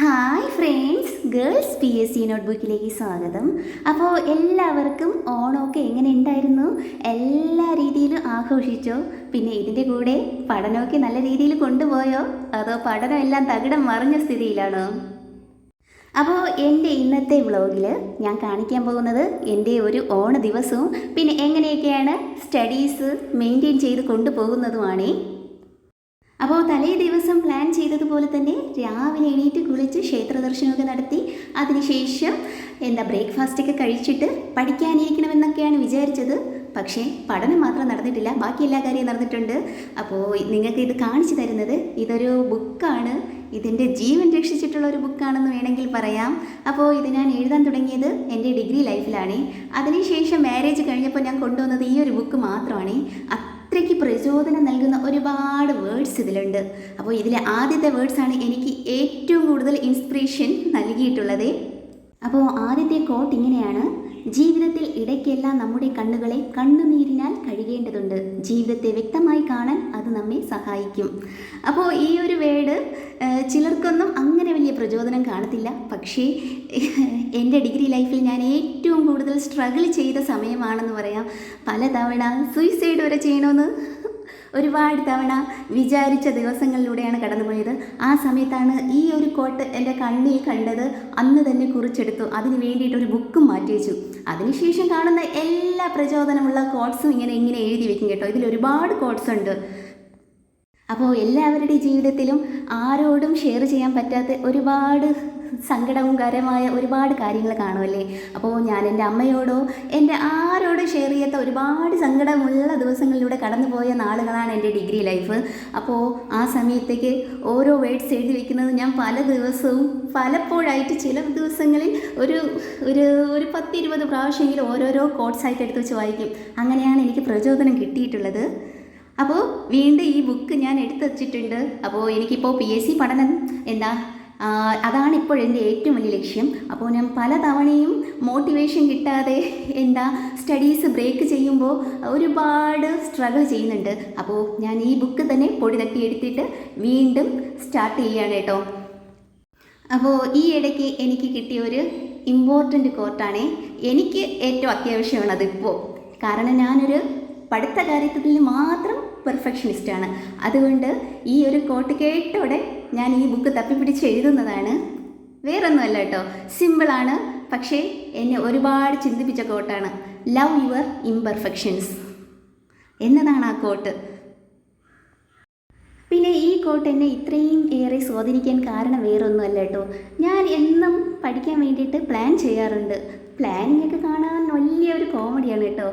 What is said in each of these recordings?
Hi friends, girls P S C നോട്ട്ബുക്കിലേക്ക് സ്വാഗതം. അപ്പോൾ എല്ലാവർക്കും ഓണമൊക്കെ എങ്ങനെ ഉണ്ടായിരുന്നു? എല്ലാ രീതിയിലും ആഘോഷിച്ചോ? പിന്നെ ഇതിൻ്റെ കൂടെ പഠനമൊക്കെ നല്ല രീതിയിൽ കൊണ്ടുപോയോ? അതോ പഠനം എല്ലാം തകിടം മറിഞ്ഞ സ്ഥിതിയിലാണോ? അപ്പോൾ എൻ്റെ ഇന്നത്തെ വ്ളോഗിൽ ഞാൻ കാണിക്കാൻ പോകുന്നത് എൻ്റെ ഒരു ഓണ ദിവസവും പിന്നെ എങ്ങനെയൊക്കെയാണ് സ്റ്റഡീസ് മെയിൻറ്റെയിൻ ചെയ്ത് കൊണ്ടുപോകുന്നതുമാണ്. അപ്പോൾ തലേ ദിവസം പ്ലാൻ ചെയ്തതുപോലെ തന്നെ രാവിലെ എണീറ്റ് കുളിച്ച് ക്ഷേത്ര ദർശനമൊക്കെ നടത്തി അതിനുശേഷം ബ്രേക്ക്ഫാസ്റ്റൊക്കെ കഴിച്ചിട്ട് പഠിക്കാനിരിക്കണമെന്നൊക്കെയാണ് വിചാരിച്ചത്. പക്ഷേ പഠനം മാത്രം നടന്നിട്ടില്ല, ബാക്കി എല്ലാ കാര്യവും നടന്നിട്ടുണ്ട്. അപ്പോൾ നിങ്ങൾക്ക് ഇത് കാണിച്ചു തരുന്നത് ഇതൊരു ബുക്കാണ്. ഇതിൻ്റെ ജീവൻ രക്ഷിച്ചിട്ടുള്ള ഒരു ബുക്കാണെന്ന് വേണമെങ്കിൽ പറയാം. അപ്പോൾ ഇത് ഞാൻ എഴുതാൻ തുടങ്ങിയത് എൻ്റെ ഡിഗ്രി ലൈഫിലാണ്. അതിനുശേഷം മാരേജ് കഴിഞ്ഞപ്പോൾ ഞാൻ കൊണ്ടുവന്നത് ഈ ഒരു ബുക്ക് മാത്രമാണ്. അത്രയ്ക്ക് പ്രചോദനം നൽകുന്ന ഒരുപാട് വേർഡ്സ് ഇതിലുണ്ട്. അപ്പോൾ ഇതിലെ ആദ്യത്തെ വേർഡ്സാണ് എനിക്ക് ഏറ്റവും കൂടുതൽ ഇൻസ്പിറേഷൻ നൽകിയിട്ടുള്ളത്. അപ്പോൾ ആദ്യത്തെ കോട്ട് ഇങ്ങനെയാണ്: ജീവിതത്തിൽ ഇടയ്ക്കെല്ലാം നമ്മുടെ കണ്ണുകളെ കണ്ണുനീരിനാൽ കഴുകേണ്ടതുണ്ട്. ജീവിതത്തെ വ്യക്തമായി കാണാൻ അത് നമ്മെ സഹായിക്കും. അപ്പോൾ ഈ ഒരു വേർഡ് ചിലർക്കൊന്നും അങ്ങനെ വലിയ പ്രചോദനം കാണത്തില്ല. പക്ഷേ എൻ്റെ ഡിഗ്രി ലൈഫിൽ ഞാൻ ഏറ്റവും കൂടുതൽ സ്ട്രഗിൾ ചെയ്ത സമയമാണെന്ന് പറയാം. പലതവണ സൂയിസൈഡ് വരെ ചെയ്യണമെന്ന് ഒരുപാട് തവണ വിചാരിച്ച ദിവസങ്ങളിലൂടെയാണ് കടന്നുപോയത്. ആ സമയത്താണ് ഈ ഒരു കോട്ട് എൻ്റെ കണ്ണിൽ കണ്ടത്. അന്ന് തന്നെ കുറിച്ചെടുത്തു. അതിന് വേണ്ടിയിട്ടൊരു ബുക്കും മാറ്റി വെച്ചു. അതിനുശേഷം കാണുന്ന എല്ലാ പ്രചോദനമുള്ള കോട്ട്സും ഇങ്ങനെ എഴുതി വെക്കും കേട്ടോ. ഇതിൽ ഒരുപാട് കോട്ട്സ് ഉണ്ട്. അപ്പോൾ എല്ലാവരുടെയും ജീവിതത്തിലും ആരോടും ഷെയർ ചെയ്യാൻ പറ്റാത്ത ഒരുപാട് സങ്കടകരമായ ഒരുപാട് കാര്യങ്ങൾ കാണുമല്ലേ. അപ്പോൾ ഞാൻ എൻ്റെ അമ്മയോടോ എൻ്റെ ആരോടും ഷെയർ ചെയ്യാത്ത ഒരുപാട് സങ്കടമുള്ള ദിവസങ്ങളിലൂടെ കടന്നുപോയ നാളുകളാണ് എൻ്റെ ഡിഗ്രി ലൈഫ്. അപ്പോൾ ആ സമയത്തേക്ക് ഓരോ വേർഡ്സ് എഴുതി വയ്ക്കുന്നത് ഞാൻ പല ദിവസവും പലപ്പോഴായിട്ട് ചില ദിവസങ്ങളിൽ ഒരു 10-20 പ്രാവശ്യമെങ്കിലും ഓരോരോ കോട്ട്സായിട്ട് എടുത്ത് വെച്ച് വായിക്കും. അങ്ങനെയാണ് എനിക്ക് പ്രചോദനം കിട്ടിയിട്ടുള്ളത്. അപ്പോൾ വീണ്ടും ഈ ബുക്ക് ഞാൻ എടുത്തു വച്ചിട്ടുണ്ട്. അപ്പോൾ എനിക്കിപ്പോൾ PSC പഠനം അതാണ് ഇപ്പോൾ എൻ്റെ ഏറ്റവും വലിയ ലക്ഷ്യം. അപ്പോൾ ഞാൻ പല തവണയും മോട്ടിവേഷൻ കിട്ടാതെ സ്റ്റഡീസ് ബ്രേക്ക് ചെയ്യുമ്പോൾ ഒരുപാട് സ്ട്രഗിൾ ചെയ്യുന്നുണ്ട്. അപ്പോൾ ഞാൻ ഈ ബുക്ക് തന്നെ പൊടി തട്ടി എടുത്തിട്ട് വീണ്ടും സ്റ്റാർട്ട് ചെയ്യുകയാണ് കേട്ടോ. അപ്പോൾ ഈ ഇടയ്ക്ക് എനിക്ക് കിട്ടിയ ഒരു ഇമ്പോർട്ടൻ്റ് കോട്ടാണ്. എനിക്ക് ഏറ്റവും അത്യാവശ്യമാണ് അതിപ്പോൾ. കാരണം ഞാനൊരു പഠിത്ത കാര്യത്തിൽ മാത്രം പെർഫെക്ഷനിസ്റ്റാണ്. അതുകൊണ്ട് ഈ ഒരു കോട്ട് കേട്ടോടെ ഞാൻ ഈ ബുക്ക് തപ്പിപ്പിടിച്ച് എഴുതുന്നതാണ്. വേറൊന്നുമല്ല കേട്ടോ, സിമ്പിളാണ്. പക്ഷേ എന്നെ ഒരുപാട് ചിന്തിപ്പിച്ച കോട്ടാണ്. ലവ് യുവർ ഇംപെർഫെക്ഷൻസ് എന്നതാണ് ആ കോട്ട്. പിന്നെ ഈ കോട്ട് എന്നെ ഇത്രയും ഏറെ സ്വാധീനിക്കാൻ കാരണം വേറൊന്നുമല്ല കേട്ടോ. ഞാൻ എന്നും പഠിക്കാൻ വേണ്ടിയിട്ട് പ്ലാൻ ചെയ്യാറുണ്ട്. പ്ലാനിങ് ഒക്കെ കാണാൻ വലിയൊരു കോമഡിയാണ് കേട്ടോ.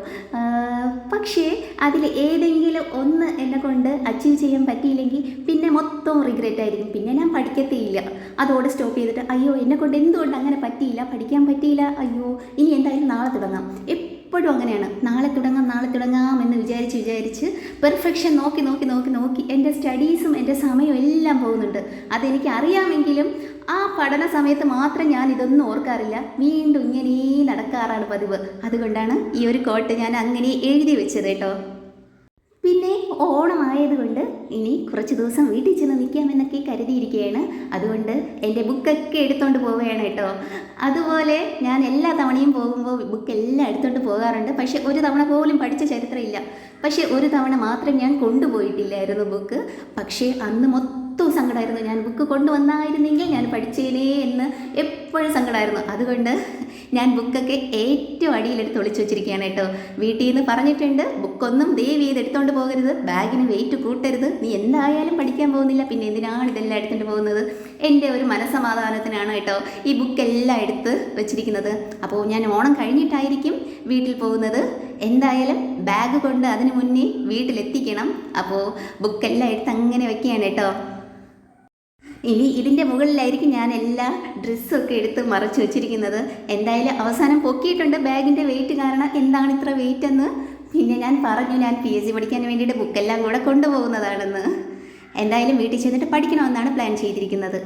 പക്ഷേ അതിൽ ഏതെങ്കിലും ഒന്ന് എന്നെ കൊണ്ട് അച്ചീവ് ചെയ്യാൻ പറ്റിയില്ലെങ്കിൽ പിന്നെ മൊത്തം റിഗ്രറ്റ് ആയിരിക്കും. പിന്നെ ഞാൻ പഠിക്കത്തേയില്ല. അതോടെ സ്റ്റോപ്പ് ചെയ്തിട്ട് അയ്യോ എന്നെ കൊണ്ട് എന്തുകൊണ്ട് അങ്ങനെ പറ്റിയില്ല, പഠിക്കാൻ പറ്റിയില്ല, അയ്യോ ഇനി എന്തായാലും നാളെ തുടങ്ങാം. എപ്പോഴും അങ്ങനെയാണ്. നാളെ തുടങ്ങാം എന്ന് വിചാരിച്ച് പെർഫെക്ഷൻ നോക്കി എൻ്റെ സ്റ്റഡീസും എൻ്റെ സമയവും എല്ലാം പോകുന്നുണ്ട്. അതെനിക്ക് അറിയാമെങ്കിലും ആ പഠന സമയത്ത് മാത്രം ഞാൻ ഇതൊന്നും ഓർക്കാറില്ല. വീണ്ടും ഇങ്ങനെ നടക്കാറാണ് പതിവ്. അതുകൊണ്ടാണ് ഈ ഒരു കോട്ട് ഞാൻ അങ്ങനെ എഴുതി വെച്ചത് കേട്ടോ. പിന്നെ ഓണമായതുകൊണ്ട് ഇനി കുറച്ച് ദിവസം വീട്ടിൽ ചെന്ന് നിൽക്കാമെന്നൊക്കെ കരുതിയിരിക്കുകയാണ്. അതുകൊണ്ട് എൻ്റെ ബുക്കൊക്കെ എടുത്തുകൊണ്ട് പോവുകയാണ് കേട്ടോ. അതുപോലെ ഞാൻ എല്ലാ തവണയും പോകുമ്പോൾ ബുക്കെല്ലാം എടുത്തുകൊണ്ട് പോകാറുണ്ട്. പക്ഷേ ഒരു തവണ പോലും പഠിച്ച ചരിത്രമില്ല. പക്ഷേ ഒരു തവണ മാത്രം ഞാൻ കൊണ്ടുപോയിട്ടില്ലായിരുന്നു ബുക്ക്. പക്ഷേ അന്ന് മൊത്തം സങ്കടമായിരുന്നു. ഞാൻ ബുക്ക് കൊണ്ടുവന്നായിരുന്നെങ്കിൽ ഞാൻ പഠിച്ചേനേ എന്ന് എപ്പോഴും സങ്കടമായിരുന്നു. അതുകൊണ്ട് ഞാൻ ബുക്കൊക്കെ ഏറ്റവും അടിയിലെടുത്ത് ഒളിച്ചു വെച്ചിരിക്കുകയാണ് കേട്ടോ. വീട്ടിൽ നിന്ന് പറഞ്ഞിട്ടുണ്ട്, ബുക്കൊന്നും ദയവ് ചെയ്ത് എടുത്തുകൊണ്ട് പോകരുത്, ബാഗിന് വെയിറ്റ് കൂട്ടരുത്, നീ എന്തായാലും പഠിക്കാൻ പോകുന്നില്ല, പിന്നെ എന്തിനാണ് ഇതെല്ലാം എടുത്തുകൊണ്ട് പോകുന്നത്. എൻ്റെ ഒരു മനസ്സമാധാനത്തിനാണ് കേട്ടോ ഈ ബുക്കെല്ലാം എടുത്ത് വെച്ചിരിക്കുന്നത്. അപ്പോൾ ഞാൻ ഓണം കഴിഞ്ഞിട്ടായിരിക്കും വീട്ടിൽ പോകുന്നത്. എന്തായാലും ബാഗ് കൊണ്ട് അതിന് മുന്നേ വീട്ടിലെത്തിക്കണം. അപ്പോൾ ബുക്കെല്ലാം എടുത്ത് അങ്ങനെ വയ്ക്കുകയാണ് കേട്ടോ. ഇനി ഇതിൻ്റെ മുകളിലായിരിക്കും ഞാൻ എല്ലാ ഡ്രസ്സൊക്കെ എടുത്ത് മറച്ചു വെച്ചിരിക്കുന്നത്. എന്തായാലും അവസാനം പൊക്കിയിട്ടുണ്ട് ബാഗിൻ്റെ വെയിറ്റ് കാരണം. എന്താണ് ഇത്ര വെയിറ്റ് എന്ന് പിന്നെ ഞാൻ പറഞ്ഞു, ഞാൻ PSC പഠിക്കാൻ വേണ്ടിയിട്ട് ബുക്കെല്ലാം കൂടെ കൊണ്ടുപോകുന്നതാണെന്ന്. എന്തായാലും വീട്ടിൽ ചെന്നിട്ട് പഠിക്കണമെന്നാണ് പ്ലാൻ ചെയ്തിരിക്കുന്നത്.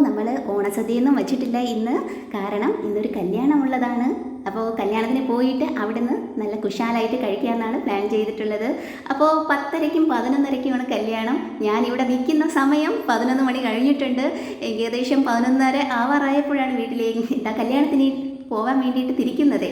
നമ്മൾ ഓണസദ്യയൊന്നും വച്ചിട്ടില്ല ഇന്ന്. കാരണം ഇന്നൊരു കല്യാണമുള്ളതാണ്. അപ്പോൾ കല്യാണത്തിന് പോയിട്ട് അവിടുന്ന് നല്ല കുശാലായിട്ട് കഴിക്കാമെന്നാണ് പ്ലാൻ ചെയ്തിട്ടുള്ളത്. അപ്പോൾ 10:30ക്കും 11:30ക്കുമാണ് കല്യാണം. ഞാനിവിടെ നിൽക്കുന്ന സമയം 11 മണി കഴിഞ്ഞിട്ടുണ്ട്. ഏകദേശം 11:30 ആവാറായപ്പോഴാണ് വീട്ടിലേക്ക് കല്യാണത്തിന് പോകാൻ വേണ്ടിയിട്ട് തിരിക്കുന്നത്.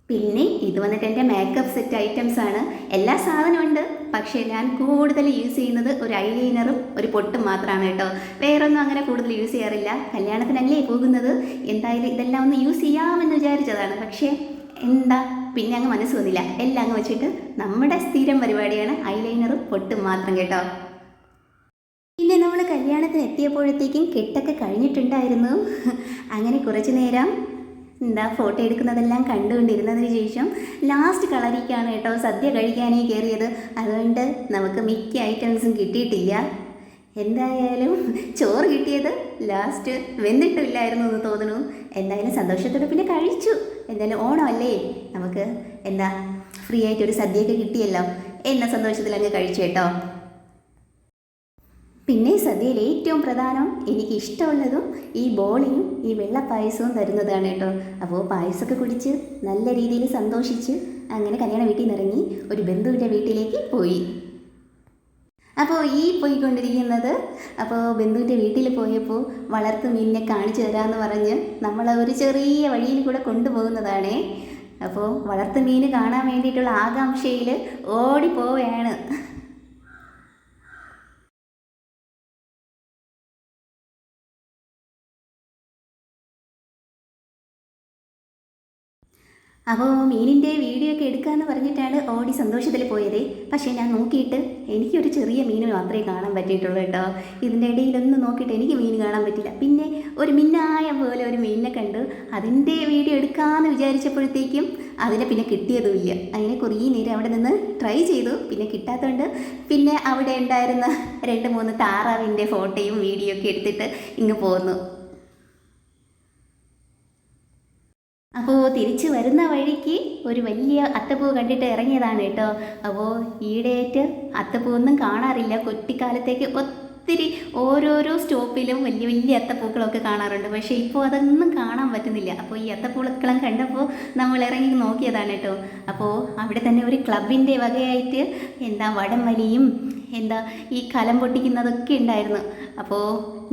പിന്നെ ഇത് വന്നിട്ട് എൻ്റെ മേക്കപ്പ് സെറ്റ് ഐറ്റംസ് ആണ്. എല്ലാ സാധനവും ഉണ്ട്, പക്ഷേ ഞാൻ കൂടുതൽ യൂസ് ചെയ്യുന്നത് ഒരു ഐലൈനറും ഒരു പൊട്ടും മാത്രമാണ് കേട്ടോ. വേറൊന്നും അങ്ങനെ കൂടുതൽ യൂസ് ചെയ്യാറില്ല. കല്യാണത്തിനല്ലേ പോകുന്നത്, എന്തായാലും ഇതെല്ലാം ഒന്ന് യൂസ് ചെയ്യാമെന്ന് വിചാരിച്ചതാണ്. പക്ഷേ എന്താ പിന്നെ അങ്ങ് മനസ്സ് വന്നില്ല. എല്ലാം അങ്ങ് വെച്ചിട്ട് നമ്മുടെ സ്ഥിരം പരിപാടിയാണ് ഐലൈനറും പൊട്ടും മാത്രം കേട്ടോ. പിന്നെ നമ്മൾ കല്യാണത്തിന് എത്തിയപ്പോഴത്തേക്കും കെട്ടൊക്കെ കഴിഞ്ഞിട്ടുണ്ടായിരുന്നു. അങ്ങനെ കുറച്ച് നേരം ഫോട്ടോ എടുക്കുന്നതെല്ലാം കണ്ടുകൊണ്ടിരുന്നതിന് ശേഷം ലാസ്റ്റ് കളരിക്കാണ് കേട്ടോ സദ്യ കഴിക്കാനേ കയറിയത്. അതുകൊണ്ട് നമുക്ക് മിക്ക ഐറ്റംസും കിട്ടിയിട്ടില്ല. എന്തായാലും ചോറ് കിട്ടിയത് ലാസ്റ്റ് വെന്തിട്ടില്ലായിരുന്നു എന്ന് തോന്നുന്നു. എന്തായാലും സന്തോഷത്തോടെ പിന്നെ കഴിച്ചു. എന്തായാലും ഓണമല്ലേ, നമുക്ക് ഫ്രീ ആയിട്ടൊരു സദ്യയൊക്കെ കിട്ടിയല്ലോ എന്ന സന്തോഷത്തിൽ അങ്ങ് കഴിച്ചു കേട്ടോ. പിന്നെ സദ്യയിൽ ഏറ്റവും പ്രധാനം എനിക്ക് ഇഷ്ടമുള്ളതും ഈ ബോളിയും ഈ വെള്ളപ്പായസവും തരുന്നതാണ് കേട്ടോ. അപ്പോൾ പായസമൊക്കെ കുടിച്ച് നല്ല രീതിയിൽ സന്തോഷിച്ച് അങ്ങനെ കല്യാണ വീട്ടിൽ നിന്ന് ഇറങ്ങി ഒരു ബന്ധുവിൻ്റെ വീട്ടിലേക്ക് പോയി. അപ്പോൾ പോയിക്കൊണ്ടിരിക്കുന്നത് ബന്ധുവിൻ്റെ വീട്ടിൽ പോയപ്പോൾ വളർത്തു മീനിനെ കാണിച്ചു തരാമെന്ന് പറഞ്ഞ് നമ്മൾ ഒരു ചെറിയ വഴിയിൽ കൂടെ കൊണ്ടുപോകുന്നതാണേ. അപ്പോൾ വളർത്തു മീൻ കാണാൻ വേണ്ടിയിട്ടുള്ള ആകാംക്ഷയിൽ ഓടിപ്പോവുകയാണ്. അപ്പോൾ മീനിൻ്റെ വീഡിയോ ഒക്കെ എടുക്കാമെന്ന് പറഞ്ഞിട്ടാണ് ഓടി സന്തോഷത്തിൽ പോയത്. പക്ഷേ ഞാൻ നോക്കിയിട്ട് എനിക്കൊരു ചെറിയ മീൻ മാത്രമേ കാണാൻ പറ്റിയിട്ടുള്ളൂ കേട്ടോ. ഇതിൻ്റെ ഇടയിലൊന്നും നോക്കിയിട്ട് എനിക്ക് മീൻ കാണാൻ പറ്റില്ല. പിന്നെ ഒരു മിന്നായ പോലെ ഒരു മീനിനെ കണ്ടു. അതിൻ്റെ വീഡിയോ എടുക്കാമെന്ന് വിചാരിച്ചപ്പോഴത്തേക്കും അതിനെ പിന്നെ കിട്ടിയതുമില്ല. അങ്ങനെ കുറേ നേരം അവിടെ നിന്ന് ട്രൈ ചെയ്തു. പിന്നെ കിട്ടാത്തതുകൊണ്ട് പിന്നെ അവിടെ ഉണ്ടായിരുന്ന 2-3 താറാവിൻ്റെ ഫോട്ടോയും വീഡിയോ ഒക്കെ എടുത്തിട്ട് ഇങ്ങ് പോന്നു. അപ്പോൾ തിരിച്ച് വരുന്ന വഴിക്ക് ഒരു വലിയ അത്തപ്പൂ കണ്ടിട്ട് ഇറങ്ങിയതാണ് കേട്ടോ. അപ്പോൾ ഈയിടെയായിട്ട് അത്തപ്പൂവൊന്നും കാണാറില്ല. കുട്ടിക്കാലത്തേക്ക് ഒത്തിരി ഓരോരോ സ്റ്റോപ്പിലും വലിയ വലിയ അത്തപ്പൂക്കളൊക്കെ കാണാറുണ്ട്. പക്ഷേ ഇപ്പോൾ അതൊന്നും കാണാൻ പറ്റുന്നില്ല. അപ്പോൾ ഈ അത്തപ്പൂക്കളും കണ്ടപ്പോൾ നമ്മൾ ഇറങ്ങി നോക്കിയതാണ് കേട്ടോ. അപ്പോൾ അവിടെ തന്നെ ഒരു ക്ലബിൻ്റെ വകയായിട്ട് വടംവലിയും ഈ കലം പൊട്ടിക്കുന്നതൊക്കെ ഉണ്ടായിരുന്നു. അപ്പോൾ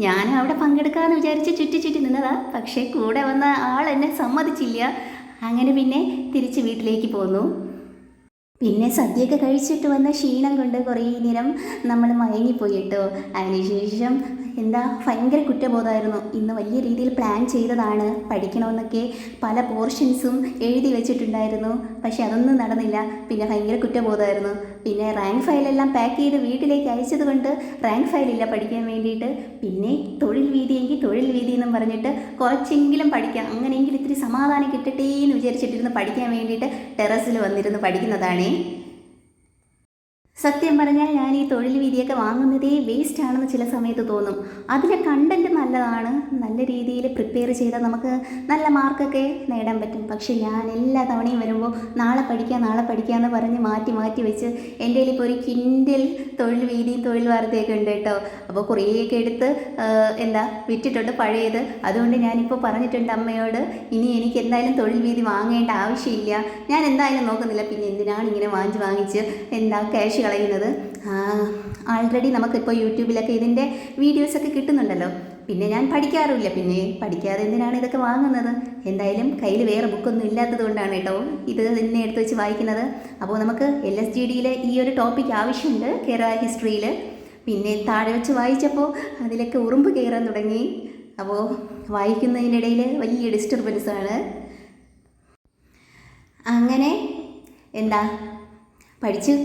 ഞാൻ അവിടെ പങ്കെടുക്കാമെന്ന് വിചാരിച്ച് ചുറ്റി നിന്നതാ. പക്ഷേ കൂടെ വന്ന ആൾ എന്നെ സമ്മതിച്ചില്ല. അങ്ങനെ പിന്നെ തിരിച്ച് വീട്ടിലേക്ക് പോന്നു. പിന്നെ സദ്യയൊക്കെ കഴിച്ചിട്ട് വന്ന ക്ഷീണം കൊണ്ട് കുറേ നേരം നമ്മൾ മയങ്ങിപ്പോയി കേട്ടോ. അതിനുശേഷം ഭയങ്കര കുറ്റബോധമായിരുന്നു. ഇന്ന് വലിയ രീതിയിൽ പ്ലാൻ ചെയ്തതാണ് പഠിക്കണമെന്നൊക്കെ, പല പോർഷൻസും എഴുതി വെച്ചിട്ടുണ്ടായിരുന്നു. പക്ഷെ അതൊന്നും നടന്നില്ല. പിന്നെ ഭയങ്കര കുറ്റബോധമായിരുന്നു. പിന്നെ റാങ്ക് ഫയലെല്ലാം പാക്ക് ചെയ്ത് വീട്ടിലേക്ക് അയച്ചത് കൊണ്ട് റാങ്ക് ഫയലില്ല പഠിക്കാൻ വേണ്ടിയിട്ട്. പിന്നെ തൊഴിൽ വീതിയെങ്കിൽ തൊഴിൽ വീതി എന്നും പറഞ്ഞിട്ട് കുറച്ചെങ്കിലും പഠിക്കാം, അങ്ങനെയെങ്കിലും ഇത്തിരി സമാധാനം കിട്ടട്ടെ എന്ന് വിചാരിച്ചിട്ടിരുന്ന് പഠിക്കാൻ വേണ്ടിയിട്ട് ടെറസിൽ വന്നിരുന്ന് പഠിക്കുന്നതാണേ. സത്യം പറഞ്ഞാൽ ഞാൻ ഈ തൊഴിൽ വീതിയൊക്കെ വാങ്ങുന്നതേ വേസ്റ്റ് ആണെന്ന് ചില സമയത്ത് തോന്നും. അതിലെ കണ്ടൻറ്റ് നല്ലതാണ്, നല്ല രീതിയിൽ പ്രിപ്പയർ ചെയ്താൽ നമുക്ക് നല്ല മാർക്കൊക്കെ നേടാൻ പറ്റും. പക്ഷേ ഞാൻ എല്ലാ തവണയും വരുമ്പോൾ നാളെ പഠിക്കാമെന്ന് പറഞ്ഞ് മാറ്റി വെച്ച് എൻ്റെ കയ്യിൽ ഇപ്പോൾ ഒരു കിൻഡിൽ തൊഴിൽ വീതിയും തൊഴിൽ വാർത്തയൊക്കെ ഉണ്ട് കേട്ടോ. അപ്പോൾ കുറേയൊക്കെ എടുത്ത് വിറ്റിട്ടുണ്ട് പഴയത്. അതുകൊണ്ട് ഞാനിപ്പോൾ പറഞ്ഞിട്ടുണ്ട് അമ്മയോട്, ഇനി എനിക്ക് എന്തായാലും തൊഴിൽ വീതി വാങ്ങേണ്ട ആവശ്യമില്ല, ഞാൻ എന്തായാലും നോക്കുന്നില്ല. പിന്നെ എന്തിനാണ് ഇങ്ങനെ വാങ്ങിച്ച് ക്യാഷ് കളയുന്നത്. ആൾറെഡി നമുക്കിപ്പോൾ യൂട്യൂബിലൊക്കെ ഇതിൻ്റെ വീഡിയോസൊക്കെ കിട്ടുന്നുണ്ടല്ലോ. പിന്നെ ഞാൻ പഠിക്കാറുമില്ല, പിന്നെ പഠിക്കാതെ എന്തിനാണ് ഇതൊക്കെ വാങ്ങുന്നത്. എന്തായാലും കയ്യിൽ വേറെ ബുക്കൊന്നും ഇല്ലാത്തത് കൊണ്ടാണ് കേട്ടോ ഇത് തന്നെ എടുത്ത് വെച്ച് വായിക്കുന്നത്. അപ്പോൾ നമുക്ക് LSGDയിൽ ഈ ഒരു ടോപ്പിക് ആവശ്യമുണ്ട്, കേരള ഹിസ്റ്ററിയിൽ. പിന്നെ താഴെ വെച്ച് വായിച്ചപ്പോൾ അതിലൊക്കെ ഉറുമ്പ് കയറാൻ തുടങ്ങി. അപ്പോൾ വായിക്കുന്നതിനിടയിൽ വലിയ ഡിസ്റ്റർബൻസാണ്. അങ്ങനെ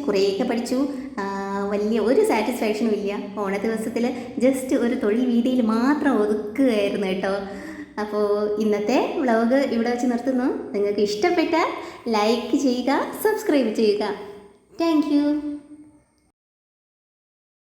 കുറേയൊക്കെ പഠിച്ചു. വലിയ ഒരു സാറ്റിസ്ഫാക്ഷനും ഇല്ല. ഓണ ദിവസത്തിൽ ജസ്റ്റ് ഒരു തൊഴിൽ വീതിയിൽ മാത്രം ഒതുക്കുകയായിരുന്നു കേട്ടോ. അപ്പോൾ ഇന്നത്തെ വ്ളോഗ് ഇവിടെ വെച്ച് നിർത്തുന്നു. നിങ്ങൾക്ക് ഇഷ്ടപ്പെട്ടാൽ ലൈക്ക് ചെയ്യുക, സബ്സ്ക്രൈബ് ചെയ്യുക. Thank you.